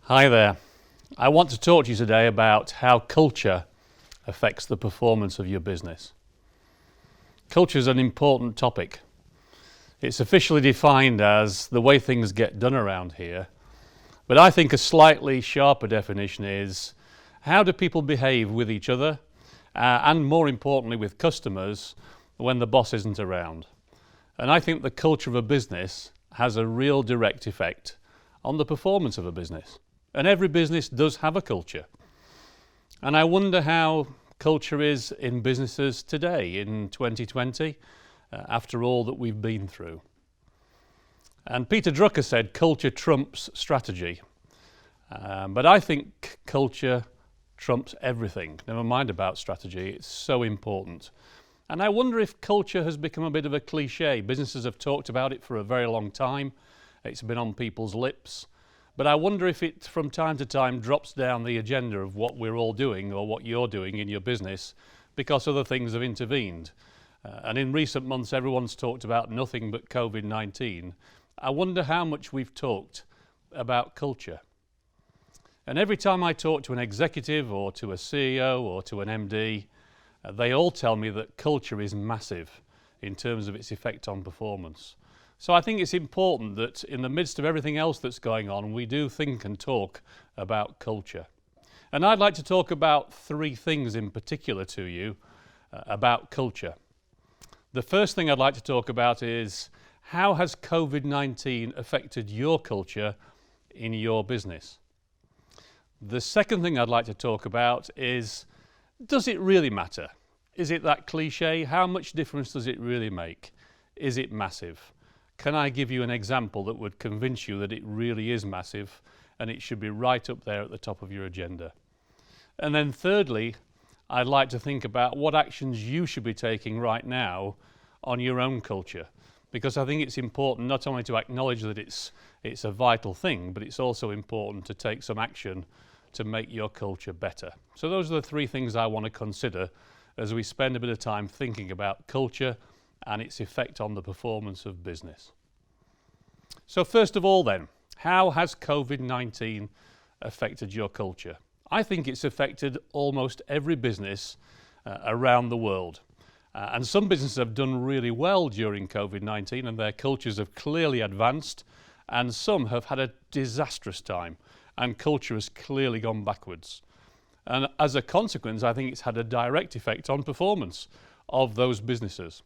Hi there. I want to talk to you today about how culture affects the performance of your business. Culture is an important topic. It's officially defined as the way things get done around here, but I think a slightly sharper definition is how do people behave with each other and more importantly with customers when the boss isn't around. And I think the culture of a business has a real direct effect on the performance of a business. And every business does have a culture. And I wonder how culture is in businesses today in 2020 after all that we've been through. And Peter Drucker said culture trumps strategy. But I think culture trumps everything. Never mind about strategy, it's so important. And I wonder if culture has become a bit of a cliche. Businesses have talked about it for a very long time. It's been on people's lips. But I wonder if it from time to time drops down the agenda of what we're all doing or what you're doing in your business because other things have intervened. And in recent months everyone's talked about nothing but COVID-19. I wonder how much we've talked about culture. And every time I talk to an executive or to a CEO or to an MD, they all tell me that culture is massive in terms of its effect on performance. So I think it's important that in the midst of everything else that's going on, we do think and talk about culture. And I'd like to talk about three things in particular to you about culture. The first thing I'd like to talk about is how has COVID-19 affected your culture in your business? The second thing I'd like to talk about is, does it really matter? Is it that cliche? How much difference does it really make? Is it massive? Can I give you an example that would convince you that it really is massive and it should be right up there at the top of your agenda? And then thirdly, I'd like to think about what actions you should be taking right now on your own culture, because I think it's important not only to acknowledge that it's a vital thing, but it's also important to take some action to make your culture better. So those are the three things I want to consider as we spend a bit of time thinking about culture and its effect on the performance of business. So first of all then, how has COVID-19 affected your culture? I think it's affected almost every business around the world. And some businesses have done really well during COVID-19 and their cultures have clearly advanced, and some have had a disastrous time and culture has clearly gone backwards. And as a consequence, I think it's had a direct effect on performance of those businesses,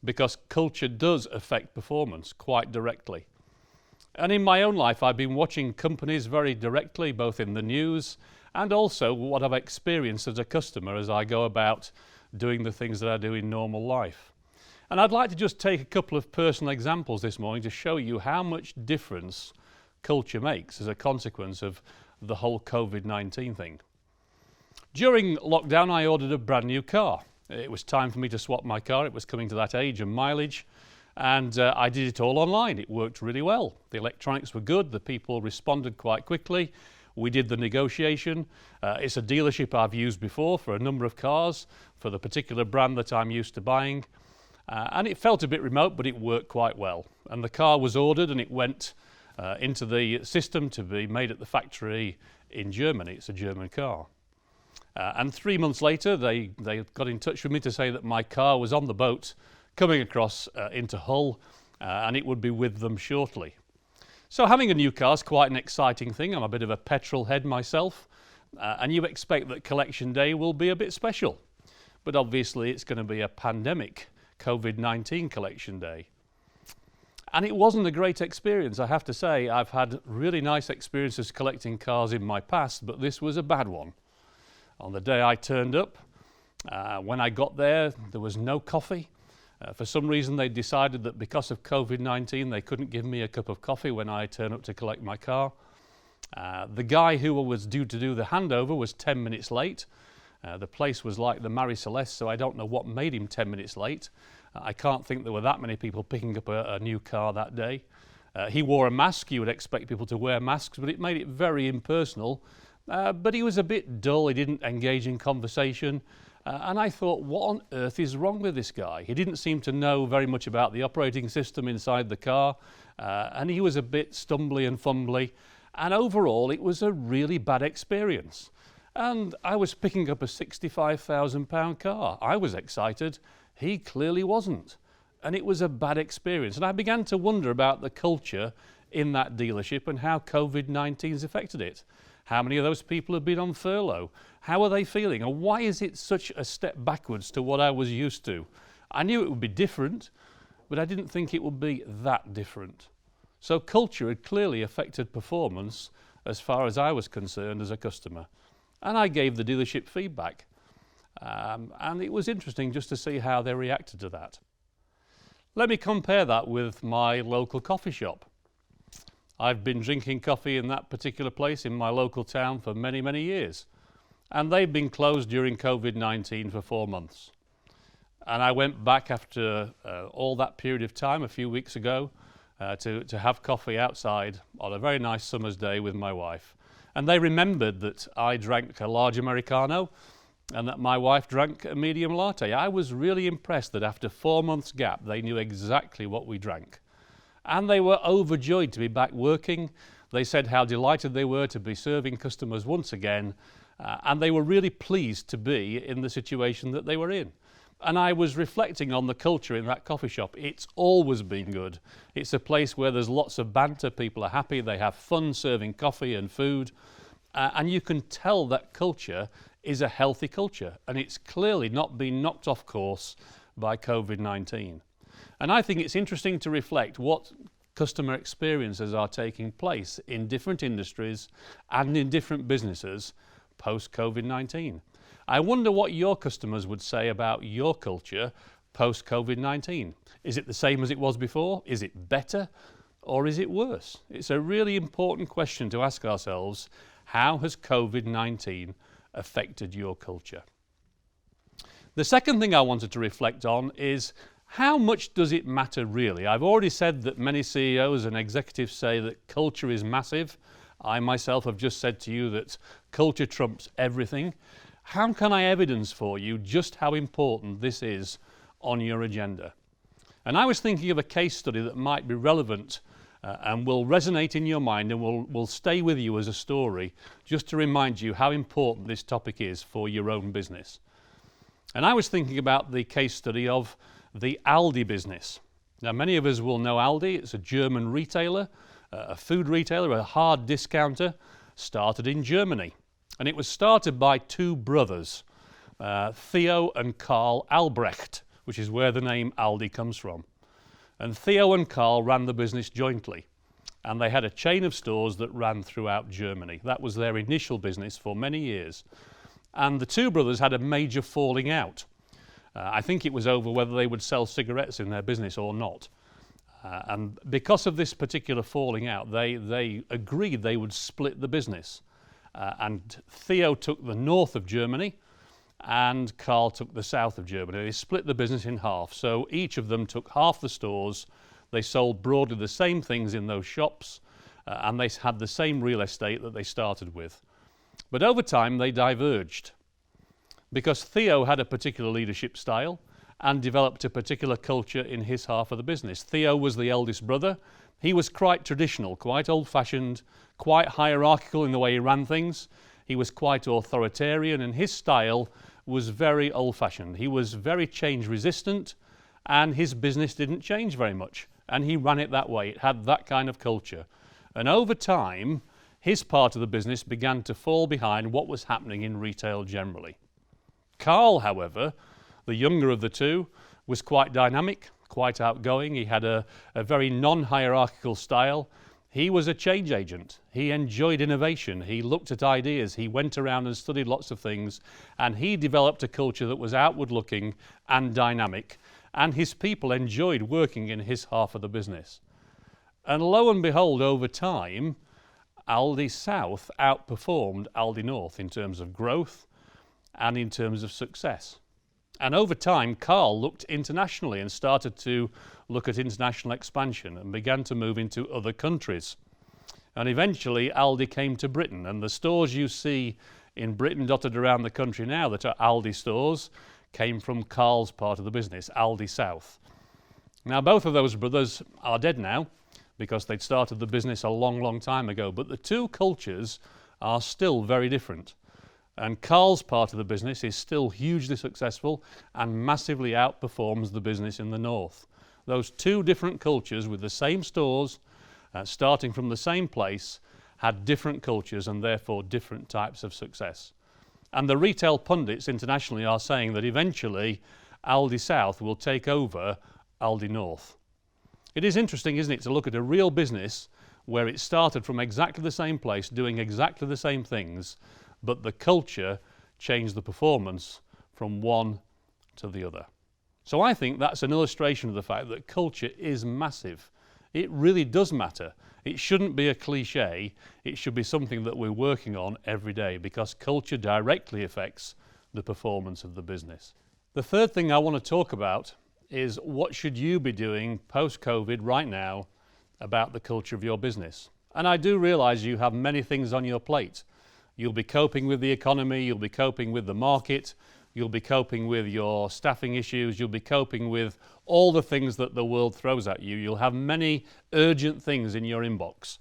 because culture does affect performance quite directly. And in my own life, I've been watching companies very directly, both in the news and also what I've experienced as a customer as I go about doing the things that I do in normal life. And I'd like to just take a couple of personal examples this morning to show you how much difference culture makes as a consequence of the whole COVID-19 thing. During lockdown, I ordered a brand new car. It was time for me to swap my car. It was coming to that age and mileage, and I did it all online. It worked really well. The electronics were good. The people responded quite quickly. We did the negotiation. It's a dealership I've used before for a number of cars for the particular brand that I'm used to buying. And it felt a bit remote, but it worked quite well. And the car was ordered and it went into the system to be made at the factory in Germany. It's a German car. And 3 months later, they got in touch with me to say that my car was on the boat coming across into Hull and it would be with them shortly. So having a new car is quite an exciting thing. I'm a bit of a petrol head myself, and you expect that collection day will be a bit special. But obviously it's going to be a pandemic COVID-19 collection day. And it wasn't a great experience, I have to say. I've had really nice experiences collecting cars in my past, but this was a bad one. On the day I turned up, when I got there was no coffee. For some reason they decided that because of COVID-19 they couldn't give me a cup of coffee when I turned up to collect my car. The guy who was due to do the handover was 10 minutes late. The place was like the Marie Celeste, so I don't know what made him 10 minutes late. I can't think there were that many people picking up a new car that day. He wore a mask. You would expect people to wear masks, but it made it very impersonal. But he was a bit dull. He didn't engage in conversation. And I thought, what on earth is wrong with this guy? He didn't seem to know very much about the operating system inside the car. And he was a bit stumbly and fumbly. And overall, it was a really bad experience. And I was picking up a £65,000 car. I was excited. He clearly wasn't. And it was a bad experience. And I began to wonder about the culture in that dealership and how COVID-19 has affected it. How many of those people have been on furlough? How are they feeling? And why is it such a step backwards to what I was used to? I knew it would be different, but I didn't think it would be that different. So culture had clearly affected performance as far as I was concerned as a customer. And I gave the dealership feedback. And it was interesting just to see how they reacted to that. Let me compare that with my local coffee shop. I've been drinking coffee in that particular place in my local town for many, many years. And they've been closed during COVID-19 for 4 months. And I went back after all that period of time a few weeks ago to have coffee outside on a very nice summer's day with my wife. And they remembered that I drank a large Americano and that my wife drank a medium latte. I was really impressed that after 4 months gap, they knew exactly what we drank. And they were overjoyed to be back working. They said how delighted they were to be serving customers once again. And they were really pleased to be in the situation that they were in. And I was reflecting on the culture in that coffee shop. It's always been good. It's a place where there's lots of banter, people are happy, they have fun serving coffee and food. And you can tell that culture is a healthy culture. And it's clearly not been knocked off course by COVID-19. And I think it's interesting to reflect what customer experiences are taking place in different industries and in different businesses post-COVID-19. I wonder what your customers would say about your culture post-COVID-19. Is it the same as it was before? Is it better? Or is it worse? It's a really important question to ask ourselves. How has COVID-19 affected your culture? The second thing I wanted to reflect on is how much does it matter really? I've already said that many CEOs and executives say that culture is massive. I myself have just said to you that culture trumps everything. How can I evidence for you just how important this is on your agenda? And I was thinking of a case study that might be relevant and will resonate in your mind and will stay with you as a story, just to remind you how important this topic is for your own business. And I was thinking about the case study of the Aldi business. Now, many of us will know Aldi. It's a German retailer, a food retailer, a hard discounter, started in Germany. And it was started by two brothers, Theo and Karl Albrecht, which is where the name Aldi comes from. And Theo and Karl ran the business jointly. And they had a chain of stores that ran throughout Germany. That was their initial business for many years. And the two brothers had a major falling out. I think it was over whether they would sell cigarettes in their business or not. And because of this particular falling out, they agreed they would split the business. And Theo took the north of Germany and Karl took the south of Germany. They split the business in half. So each of them took half the stores. They sold broadly the same things in those shops and they had the same real estate that they started with. But over time they diverged because Theo had a particular leadership style and developed a particular culture in his half of the business. Theo was the eldest brother. He was quite traditional, quite old-fashioned, quite hierarchical in the way he ran things. He was quite authoritarian and his style was very old-fashioned. He was very change-resistant and his business didn't change very much. And he ran it that way. It had that kind of culture. And over time, his part of the business began to fall behind what was happening in retail generally. Karl, however, the younger of the two, was quite dynamic, quite outgoing. He had a very non-hierarchical style. He was a change agent. He enjoyed innovation. He looked at ideas. He went around and studied lots of things. And he developed a culture that was outward-looking and dynamic. And his people enjoyed working in his half of the business. And lo and behold, over time, Aldi South outperformed Aldi North in terms of growth and in terms of success. And over time, Karl looked internationally and started to look at international expansion and began to move into other countries. And eventually, Aldi came to Britain. And the stores you see in Britain dotted around the country now that are Aldi stores came from Karl's part of the business, Aldi South. Now, both of those brothers are dead now, because they'd started the business a long, long time ago. But the two cultures are still very different. And Carl's part of the business is still hugely successful and massively outperforms the business in the north. Those two different cultures with the same stores, starting from the same place, had different cultures and therefore different types of success. And the retail pundits internationally are saying that eventually Aldi South will take over Aldi North. It is interesting, isn't it, to look at a real business where it started from exactly the same place, doing exactly the same things, but the culture changed the performance from one to the other. So I think that's an illustration of the fact that culture is massive. It really does matter. It shouldn't be a cliche. It should be something that we're working on every day, because culture directly affects the performance of the business. The third thing I want to talk about is what should you be doing post-COVID right now about the culture of your business. And I do realize you have many things on your plate. You'll be coping with the economy, you'll be coping with the market, you'll be coping with your staffing issues, you'll be coping with all the things that the world throws at you. You'll have many urgent things in your inbox.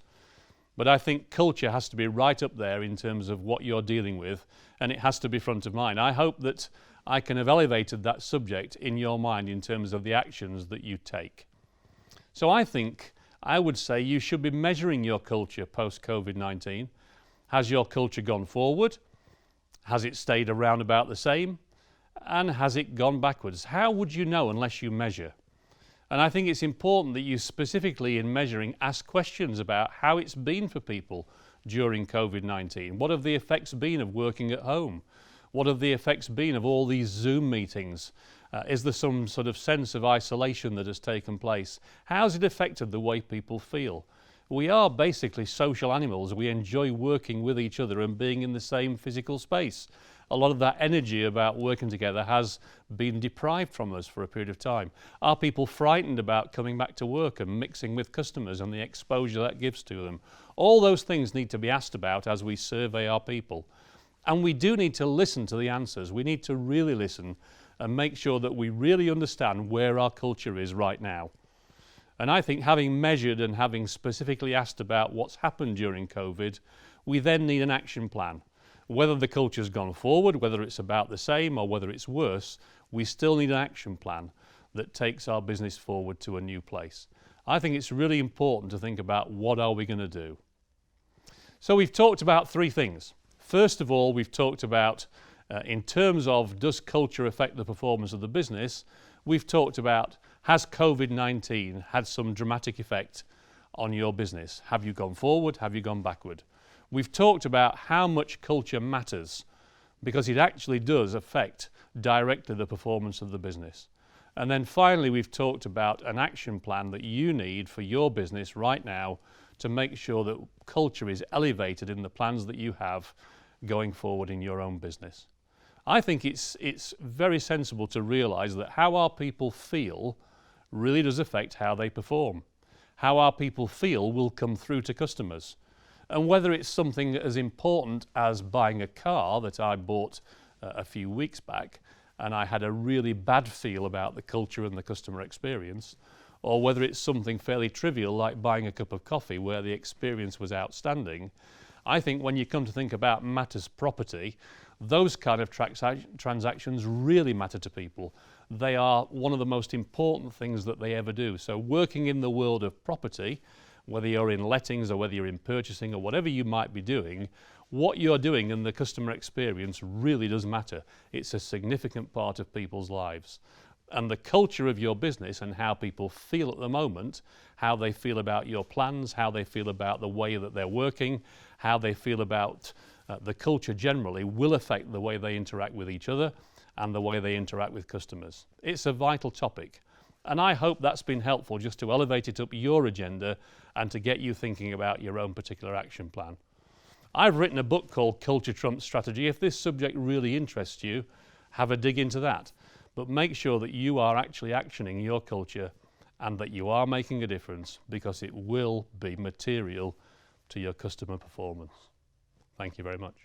But I think culture has to be right up there in terms of what you're dealing with, and it has to be front of mind. I hope that I can have elevated that subject in your mind in terms of the actions that you take. So I would say you should be measuring your culture post-COVID-19. Has your culture gone forward? Has it stayed around about the same? And has it gone backwards? How would you know unless you measure? And I think it's important that you specifically in measuring ask questions about how it's been for people during COVID-19. What have the effects been of working at home? What have the effects been of all these Zoom meetings? Is there some sort of sense of isolation that has taken place? How's it affected the way people feel? We are basically social animals. We enjoy working with each other and being in the same physical space. A lot of that energy about working together has been deprived from us for a period of time. Are people frightened about coming back to work and mixing with customers and the exposure that gives to them? All those things need to be asked about as we survey our people. And we do need to listen to the answers. We need to really listen and make sure that we really understand where our culture is right now. And I think having measured and having specifically asked about what's happened during COVID, we then need an action plan. Whether the culture's gone forward, whether it's about the same or whether it's worse, we still need an action plan that takes our business forward to a new place. I think it's really important to think about what are we going to do. So we've talked about three things. First of all, we've talked about in terms of does culture affect the performance of the business, we've talked about has COVID-19 had some dramatic effect on your business? Have you gone forward? Have you gone backward? We've talked about how much culture matters because it actually does affect directly the performance of the business. And then finally, we've talked about an action plan that you need for your business right now to make sure that culture is elevated in the plans that you have going forward in your own business. I think it's very sensible to realize that how our people feel really does affect how they perform. How our people feel will come through to customers. And whether it's something as important as buying a car that I bought a few weeks back and I had a really bad feel about the culture and the customer experience, or whether it's something fairly trivial like buying a cup of coffee where the experience was outstanding, I think when you come to think about matters property, those kind of transactions really matter to people. They are one of the most important things that they ever do. So working in the world of property, whether you're in lettings or whether you're in purchasing or whatever you might be doing, what you're doing and the customer experience really does matter. It's a significant part of people's lives. And the culture of your business and how people feel at the moment, how they feel about your plans, how they feel about the way that they're working, how they feel about the culture generally will affect the way they interact with each other and the way they interact with customers. It's a vital topic. And I hope that's been helpful just to elevate it up your agenda and to get you thinking about your own particular action plan. I've written a book called Culture Trumps Strategy. If this subject really interests you, have a dig into that. But make sure that you are actually actioning your culture and that you are making a difference because it will be material to your customer performance. Thank you very much.